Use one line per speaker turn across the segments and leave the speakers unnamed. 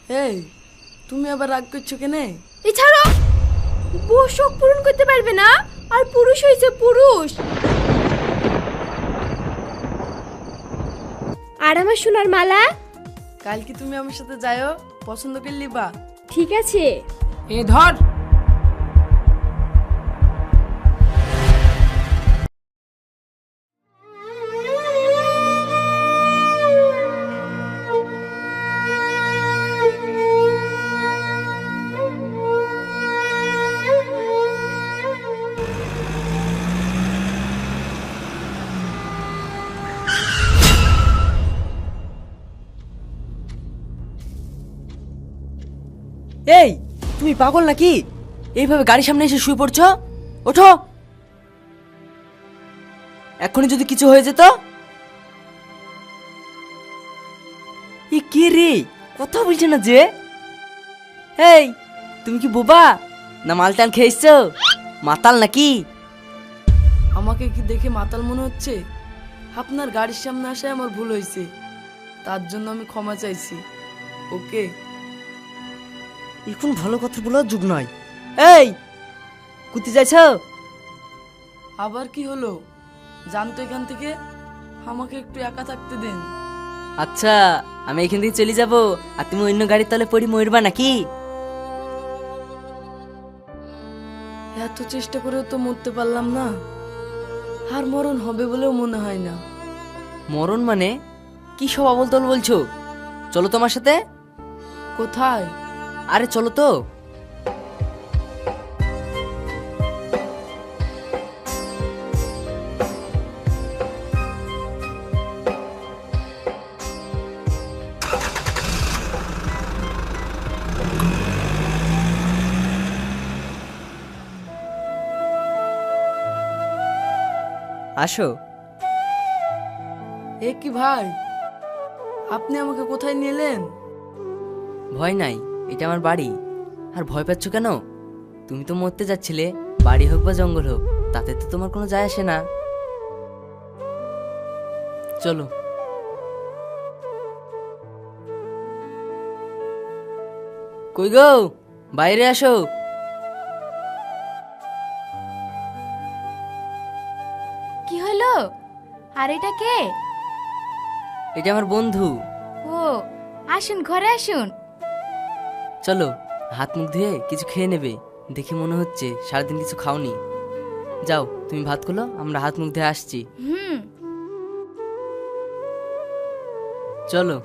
এই, তুমি আবার রাগ করছো কেনে?
এছাড়া বউ শখ পূরণ করতে পারবে না, আর পুরুষ হয়েছে পুরুষ। আর আমার সোনার মালা?
কাল কি তুমি আমার সাথে যাও? পছন্দ করলি বা?
ঠিক আছে।
এ ধর।
এই, তুমি পাগল নাকি? এইভাবে গাড়ির সামনে এসে শুয়ে পড়ছো? ওঠো। এখনই যদি কিছু হয়ে যেত। এ কে রে, কথা বলছে না যে? এই, তুমি কি বোবা না মালটাল খেয়েছো? মাতাল নাকি?
আমাকে কি দেখে মাতাল মনে হচ্ছে? আপনার গাড়ির সামনে আসায় আমার ভুল হয়েছে, তার জন্য আমি ক্ষমা চাইছি। ওকে?
এখন ভালো কথা বলার যুগ নয়। এই, কুতি যাইছো?
আবার কি হলো? জানতো এখান থেকে, আমাকে একটু একা থাকতে দেন।
আচ্ছা, আমি এখান থেকে চলে যাব আর তুমি অন্য গাড়ির তলে পড়ি মরবা নাকি?
এত চেষ্টা করেও তো মরতে পারলাম না, আর মরণ হবে বলেও মনে হয় না।
মরণ মানে কি সব আবল তল বলছো? চলো তোমার সাথে।
কোথায়?
আরে চলো তো। আসো।
এ কি ভাই, আপনি আমাকে কোথায় নিয়ে এলেন?
ভয় নাই, এটা আমার বাড়ি। আর ভয় পাচ্ছ কেন? তুমি তো মরতে যাচ্ছিলে, বাড়ি হোক বা জঙ্গল হোক, তাতে তো তোমার কোনো যায় আসে না। চলো। কই গো, বাইরে আসো।
কি হলো? আর এটা কে?
এটা আমার বন্ধু।
ও, আসুন ঘরে আসুন।
চলো, হাত মুখ ধুয়ে কিছু খেয়ে নেবে। দেখে মনে হচ্ছে সারাদিন কিছু খাওনি। যাও, তুমি ভাত খোলো, আমরা হাত মুখ ধুয়ে আসছি।
হুম।
চলো।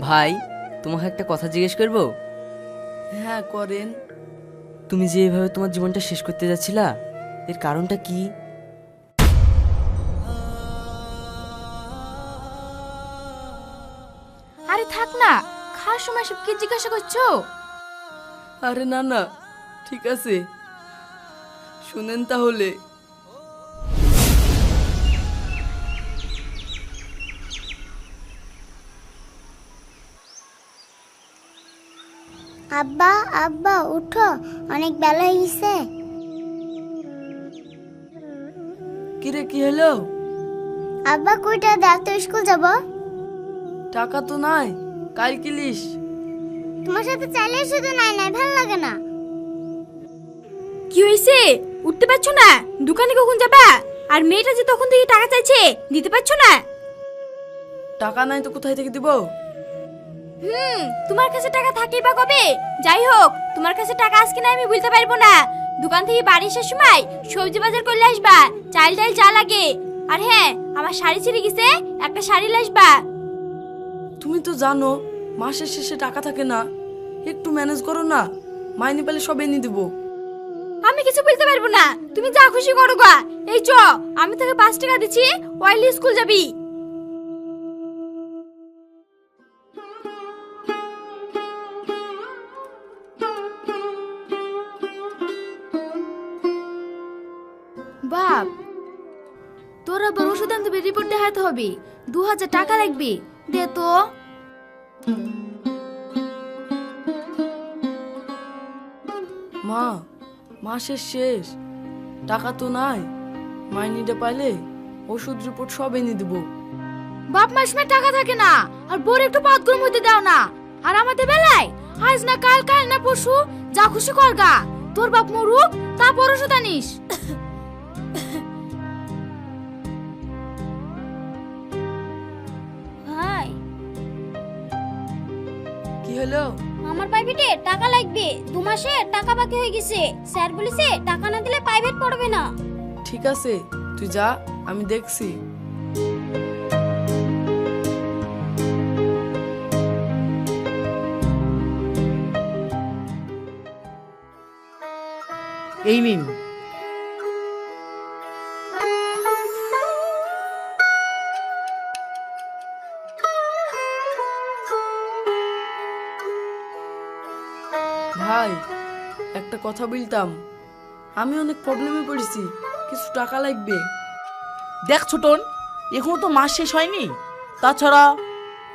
ভাই, তোমাকে একটা কথা জিজ্ঞেস করবো?
হ্যাঁ, করেন।
তুমি যে এভাবে তোমার জীবনটা শেষ করতে যাচ্ছিলা, এর কারণটা কি?
আরে থাক না, খাওয়ার সময় সব কি জিজ্ঞাসা করছো?
আরে না না, ঠিক আছে, শুনেন তাহলে।
আব্বা আব্বা উঠো, অনেক বেলা হয়ে গেছে।
কিরে, কি হলো?
আব্বা কইটা দাও তো, স্কুল যাব।
টাকা তো নাই, কাল কিলিস।
তোমার সাথে চাইলে শুধু নাই নাই ভালো লাগে না।
কি হয়েছে? উঠতে পারছো না? দোকানে কখন যাবা? আর মেয়েটা যে তখন থেকে টাকা চাইছে, দিতে পারছো না?
টাকা নাই তো কোথায় থেকে দিব?
তোমার কাছে টাকা থাকেই বা কবে? যাই হোক, তোমার কাছে টাকা আজকে না আমি বলতে পারবো না। দোকান থেকে বাড়ি আসার সময় সবজি বাজার করলে আসবা, চাল ডাল যা লাগে। আর হ্যাঁ, আমার শাড়ি ছিঁড়ে গেছে, একটা শাড়ি আসবা।
তুমি তো জানো মাসের শেষে টাকা থাকে না, একটু ম্যানেজ করো না। মাইনে পেলে সব এনে দেবো।
আমি কিছু বলতে পারবো না, তুমি যা খুশি করো গা। এই চ, আমি তোকে 5 টাকা দিচ্ছি, ওয়াইলি স্কুল যাবি। বাপ, তোর আবার ওষুধ আনতে রিপোর্ট দেখাতে হবে, 2000 টাকা লাগবে, দে তো।
মা, মাসের শেষ, টাকা তো নাই। মাইনিটা পাইলে ওষুধ রিপোর্ট সব এনে দেবো।
বাপ মাস মে টাকা থাকে না, আর বোর একটু পাত গরম হতে দাও না। আর আমাদের বেলায় আজ না কাল, কাল না পরশু, যা খুশি করগা। তোর বাপ মরুক, তারপর ওষুধ আনিস। ভাই,
কি হলো?
আমার প্রাইভেটে টাকা লাগবে, 2 মাসে টাকা বাকি হয়ে গেছে। স্যার বলেছে টাকা না দিলে প্রাইভেট পড়বে না।
ঠিক আছে, তুই যা, আমি দেখছি।
এই নিন।
ভাই, একটা কথা বলতাম। আমি অনেক প্রবলেমে পড়েছি, কিছু টাকা লাগবে।
দেখ ছোটন, এখনো তো মাস শেষ হয়নি। তাছাড়া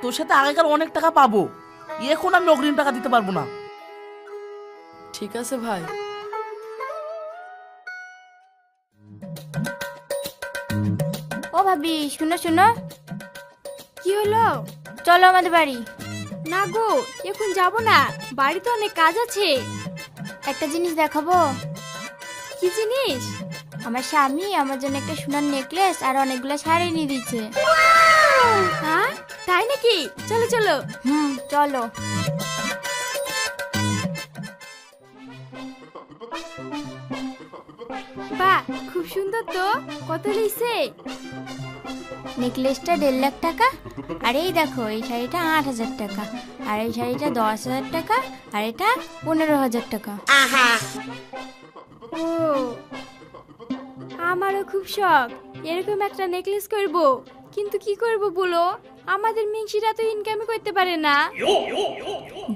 তোর সাথে আগেকার অনেক টাকা পাবো, এখন আমি অগ্রিম টাকা দিতে পারবো না।
ঠিক আছে ভাই।
ও ভাবি, শুনো শুনো। কি হলো? চলো আমাদের বাড়ি। না গো, এখন যাব না, বাড়িতে অনেক কাজ আছে। একটা জিনিস দেখাবো। কি জিনিস? আমার স্বামী আমার জন্য একটা সোনার নেকলেস আর অনেকগুলো শাড়ি নিয়ে দিচ্ছে। হ্যাঁ, তাই নাকি? চলো চলো। চলো। বাহ, খুব সুন্দর তো। কত লিছে? নেকলেসটা 1.5 লাখ টাকা। আর এই দেখো, এই শাড়িটা 8,000 টাকা, আর এই শাড়িটা 10,000 টাকা, আর এটা 15,000 টাকা। ও, আমারও খুব শখ এরকম একটা নেকলেস করব, কিন্তু কি করব বলো, আমাদের মিংসিরা তো ইনকামই করতে পারে না।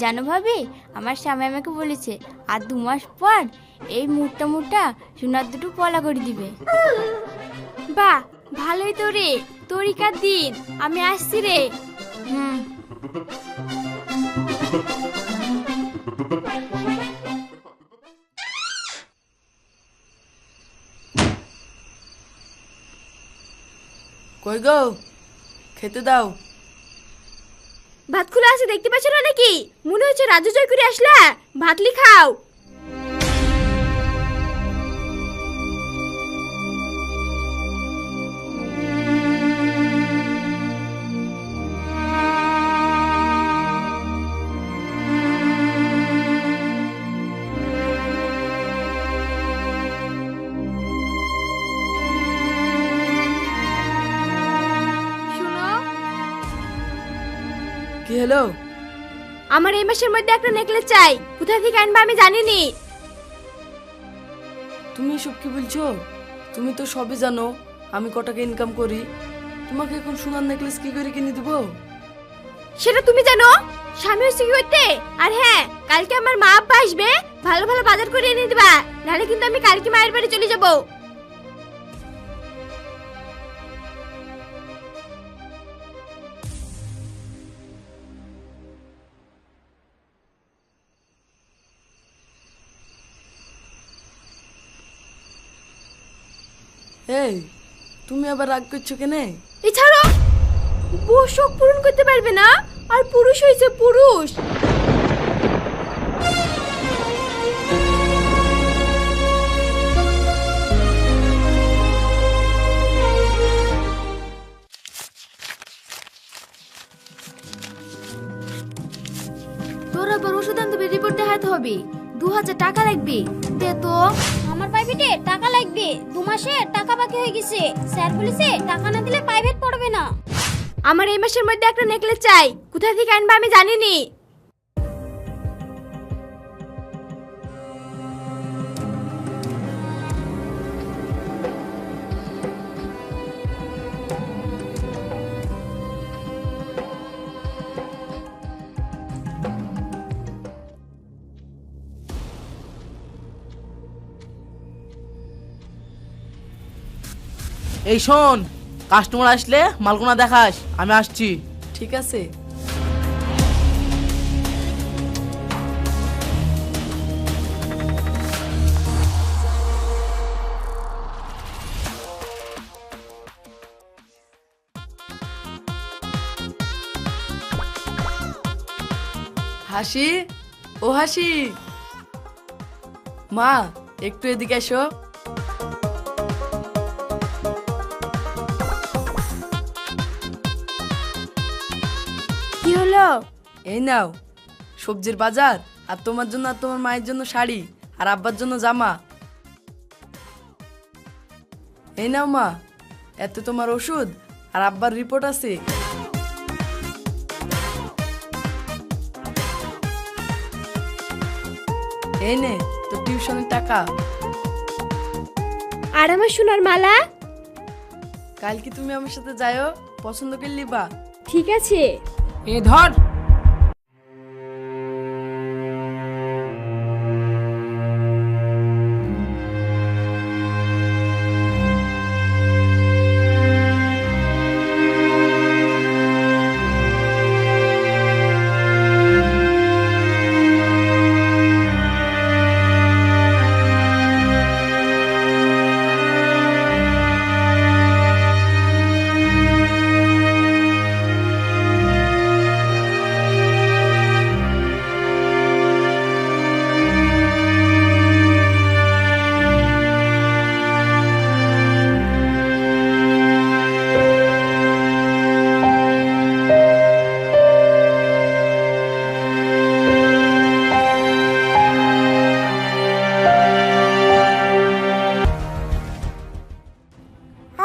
জানো ভাবি, আমার স্বামী আমাকে বলেছে আর 2 মাস পর এই মোটা মোটা সোনার দুটো পলা করে দিবে। বাহ, ভালোই তো রে, তরিকার দিন। আমি আসছি রে।
কই গো, খেতে দাও।
ভাত খুলে আছে, দেখতে পাচ্ছ না নাকি? মনে হচ্ছে রাজু জয় করে আসলা। ভাতলি খাও।
কি হলো?
আমার এই মাসের মধ্যে একটা নেকলেস চাই, কোথা থেকে আনবা আমি জানি নি।
তুমি এসব কি বলছো? তুমি তো সবই জানো আমি কটাকা ইনকাম করি। তোমাকে এখন সোনার নেকলেস কি করে কিনে দেবো?
সেটা তুমি জানো? স্বামী হচ্ছে কি করতে? আর হ্যাঁ, কালকে আমার মা আব্বা আসবে, ভালো ভালো বাজার করে এনে দিবা, নাহলে কিন্তু আমি কালকে মায়ের বাড়ি চলে যাব।
এই, তুমি আবার রাগ করছো কেনে?
এছাড়া বউ শখ পূরণ করতে পারবে না, আর পুরুষ হয়েছে পুরুষ। তোর আবার ওষুধ আনতে রিপোর্ট দেখাতে হবে, 2,000 টাকা লাগবে। দে তো।
আমার প্রাইভেটে টাকা লাগবে, 2 মাসে টাকা বাকি হয়ে গেছে। স্যার বলেছে টাকা না দিলে প্রাইভেট পড়বে না।
আমার এই মাসের মধ্যে একটা নেকলেস চাই, কোথা থেকে আনবা আমি জানি নি।
এই শোন, কাস্টমার আসলে মালগুনা দেখাস, আমি আসছি।
ঠিক আছে। হাসি, ও হাসি, মা একটু এদিকে এসো।
কি হলো?
এই নাও সবজির বাজার, আর তোমার জন্য আর তোমার মায়ের জন্য শাড়ি, আর আব্বার জন্য জামা। এই নাও মা, এত তোমার ওষুধ আর আব্বার রিপোর্ট আছে। এই নে তো টিউশনের টাকা।
আর আমার সোনার মালা?
কালকে তুমি আমার সাথে যাও, পছন্দ করে লিবা।
ঠিক আছে।
এ ধর।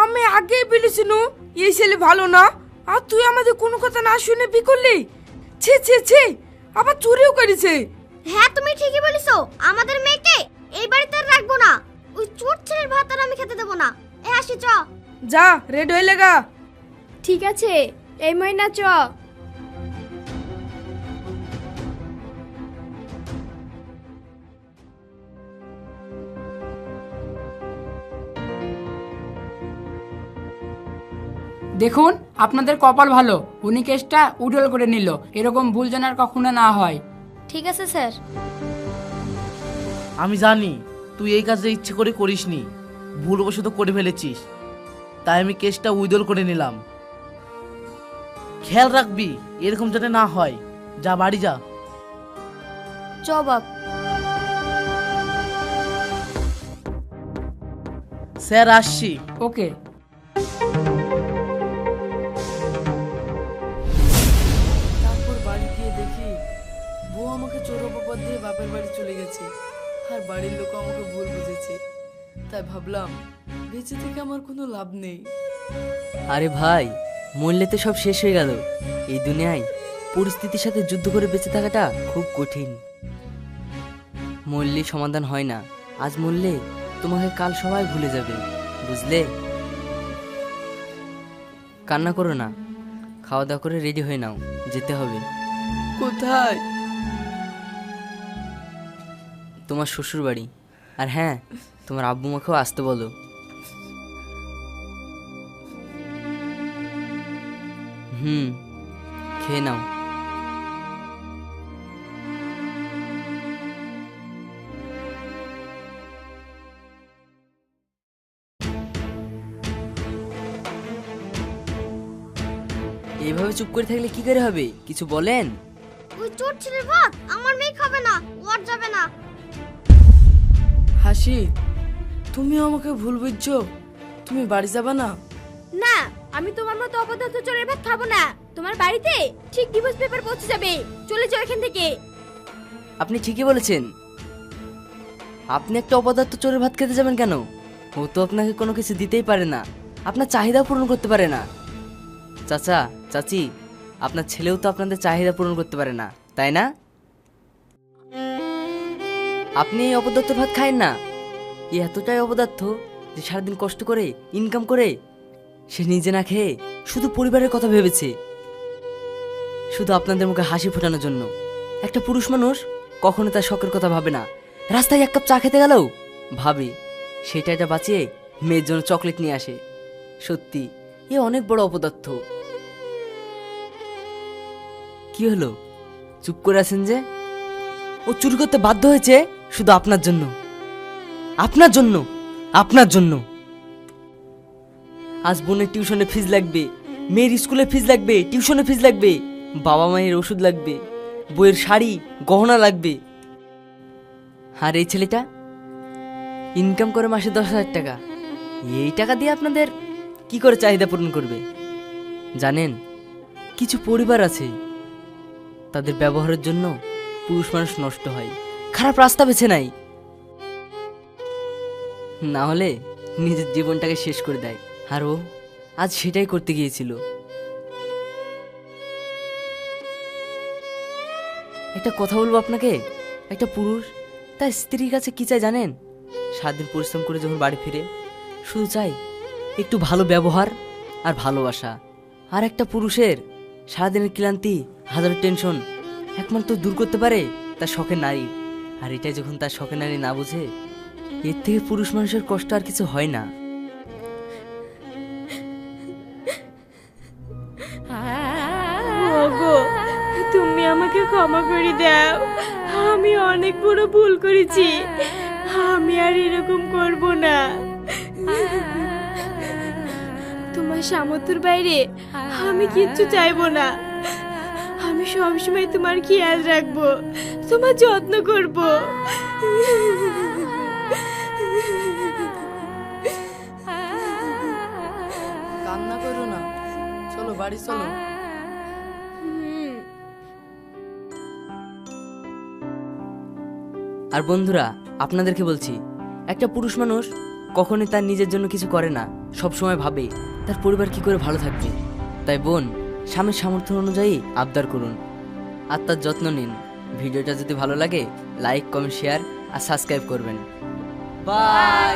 আমি আগেই বলেছিল এই ছেলে ভালো না, আর তুই আমাদের কোনো কথা না শুনে বি করলি। ছি ছি ছি, আবার চুরিও করেছে।
হ্যাঁ তুমি ঠিকই বলেছো, আমাদের মেয়েকে এই বাড়িতে আর রাখবো না। ওই চোর ছেলের ভাত আর আমি খেতে দেবো না। এ আসি চ।
যা রেড হয়ে লেগা।
ঠিক আছে, এই ময়না চ।
দেখুন আপনাদের কপাল ভালো, উনি কেসটা উডল করে নিল। এরকম ভুল যেন আর কখনো না হয়।
ঠিক আছে স্যার।
আমি জানি তুই এই কাজটা ইচ্ছে করে করিসনি, ভুলবশত করে ফেলেছিস, তাই আমি কেসটা উইথড্র করে নিলাম। খেয়াল রাখবি এরকম যাতে না হয়। যা বাড়ি যা।
চ বাপ।
স্যার আসছি।
ওকে।
তারপর বাড়ি গিয়ে দেখি বউ আমাকে চোর অপবাদ দিয়ে বাপের বাড়ি চলে গেছে, আর বাড়ির লোক আমাকে ভুল বুঝেছে। তাই ভাবলাম বেঁচে থেকে আমার কোনো লাভ নেই।
আরে ভাই, মরলে তো সব শেষ হয়ে গেল। এই দুনিয়ায় পরিস্থিতির সাথে যুদ্ধ করে বেঁচে থাকাটা খুব কঠিন। মরলে সমাধান হয় না। আজ মরলে তোমাকে কাল সবাই ভুলে যাবে, বুঝলে? কান্না করো না, খাওয়া দাওয়া করে রেডি হয়ে নাও, যেতে হবে।
কোথায়?
তোমার শ্বশুর বাড়ি। আর হ্যাঁ, তোমার আব্বু মাকেও আসতে বলো। খেয়ে নাও। এইভাবে চুপ করে থাকলে কি করে হবে? কিছু বলেন।
ওই চোর ছেলের ভাত আমার মেয়ে খাবে না, ওর যাবে না।
হাসি, তুমি আমাকে ভুল বুঝছো, তুমি বাড়ি যাবে না?
না, আমি তোমার মতো অপদার্থ চোরের ভাত খাবো না। তোমার বাড়িতে ঠিক ডিভোর্স পেপার পৌঁছে যাবে। চলে যাও এখান থেকে।
আপনি ঠিকই বলেছেন। আপনি একটা অপদার্থ চোরের ভাত খেতে যাবেন কেন? ও তো আপনাকে কোনো কিছু দিতেই পারে না, আপনার চাহিদা পূরণ করতে পারে না। চাচা চাচি, আপনার ছেলেও তো আপনাদের চাহিদা পূরণ করতে পারে না, তাই না? আপনি এই অপদার্থ ভাত খায়েন না। এ এতটাই অপদার্থ যে সারাদিন কষ্ট করে ইনকাম করে সে নিজে না খেয়ে শুধু পরিবারের কথা ভেবেছে, শুধু আপনাদের মুখে হাসি ফোটানোর জন্য। একটা পুরুষ মানুষ কখনো তার শখের কথা ভাবে না। রাস্তায় এক কাপ চা খেতে গেলেও ভাবে সেটা এটা বাঁচিয়ে মেয়ের জন্য চকলেট নিয়ে আসে। সত্যি এ অনেক বড় অপদার্থ। কি হলো, চুপ করে আছেন যে? ও চুরি করতে বাধ্য হয়েছে শুধু আপনার জন্য, আপনার জন্য, আপনার জন্য। আজ বোনের টিউশনে ফিস লাগবে, মেয়ের স্কুলে ফিস লাগবে, টিউশনে ফিস লাগবে, বাবা মায়ের ওষুধ লাগবে, বইয়ের শাড়ি গহনা লাগবে। আর এই ছেলেটা ইনকাম করে মাসে 10,000 টাকা। এই টাকা দিয়ে আপনাদের কি করে চাহিদা পূরণ করবে? জানেন, কিছু পরিবার আছে তাদের ব্যবহারের জন্য পুরুষ মানুষ নষ্ট হয়, খারাপ রাস্তা বেছে নেয়, না হলে নিজের জীবনটাকে শেষ করে দেয়। আর ও আজ সেটাই করতে গিয়েছিল। একটা কথা বলবো আপনাকে, একটা পুরুষ তার স্ত্রীর কাছে কি চায় জানেন? সারাদিন পরিশ্রম করে যখন বাড়ি ফিরে শুধু চাই একটু ভালো ব্যবহার আর ভালোবাসা। আর একটা পুরুষের সারাদিনের ক্লান্তি, হাজারো টেনশন একমাত্র দূর করতে পারে তার শখের নারী। আর এটাই যখন তার শখের নারী না বুঝে, এর থেকে পুরুষ মানুষের কষ্ট আর কিছু হয় না।
ওগো, তুমি আমাকে ক্ষমা করে দাও। আমি অনেক বড় ভুল করেছি। আমি আর এরকম করব না। তোমার সামর্থ্যের বাইরে আমি কিচ্ছু চাইবো না। আমি সবসময় তোমার খেয়াল রাখবো, তোমার যত্ন করব।
কান্না করো না, চলো বাড়ি চলো।
আর বন্ধুরা, আপনাদেরকে বলছি, একটা পুরুষ মানুষ কখনোই তার নিজের জন্য কিছু করে না, সব সময় ভাবে তার পরিবার কি করে ভালো থাকবে। তাই বোন, স্বামীর সামর্থ্য অনুযায়ী আবদার করুন আর তার যত্ন নিন। ভিডিওটা যদি ভালো লাগে লাইক, কমেন্ট, শেয়ার আর সাবস্ক্রাইব করবেন। বাই।